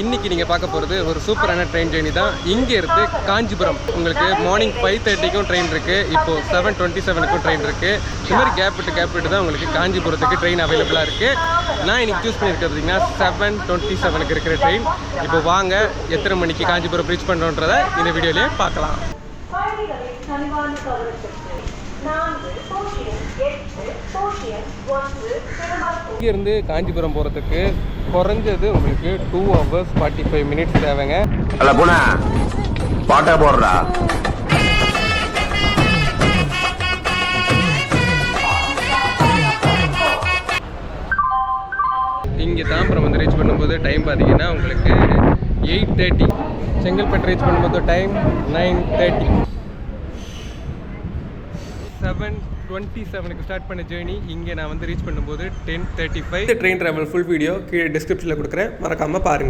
இன்றைக்கி நீங்கள் பார்க்க போகிறது ஒரு சூப்பரான ட்ரெயின் ஜேர்னி தான். இங்கே இருந்து காஞ்சிபுரம் உங்களுக்கு மார்னிங் 5:30க்கும் ட்ரெயின் இருக்குது, இப்போது 7:27க்கும் ட்ரெயின் இருக்குது. இந்த மாதிரி கேப் விட்டு தான் உங்களுக்கு காஞ்சிபுரத்துக்கு ட்ரெயின் அவைலபிளாக இருக்குது. நான் இன்றைக்கி சூஸ் பண்ணியிருக்கிறதுனா 7:27க்கு இருக்கிற ட்ரெயின். இப்போ வாங்க எத்தனை மணிக்கு காஞ்சிபுரம் ரீச் பண்ணுறோன்றதை இந்த வீடியோலேயே பார்க்கலாம். இங்கேருந்து காஞ்சிபுரம் போகிறதுக்கு குறைஞ்சது உங்களுக்கு 2 hours 45 minutes தேவைங்க. பாட்டா போடுறா இங்கே தாம்பரம் வந்து ரீச் பண்ணும்போது டைம் பார்த்தீங்கன்னா உங்களுக்கு 8:30. செங்கல்பட்டு ரீச் பண்ணும்போது டைம் 9:30. 7:27க்கு ஸ்டார்ட் பண்ண ஜேர்னி இங்கே நான் வந்து ரீச் பண்ணும்போது 10:35. ட்ரெயின் ட்ராவல் ஃபுல் வீடியோ கீழே டிஸ்கிரிப்ஷனில் கொடுக்குறேன், மறக்காமல் பாருங்கள்.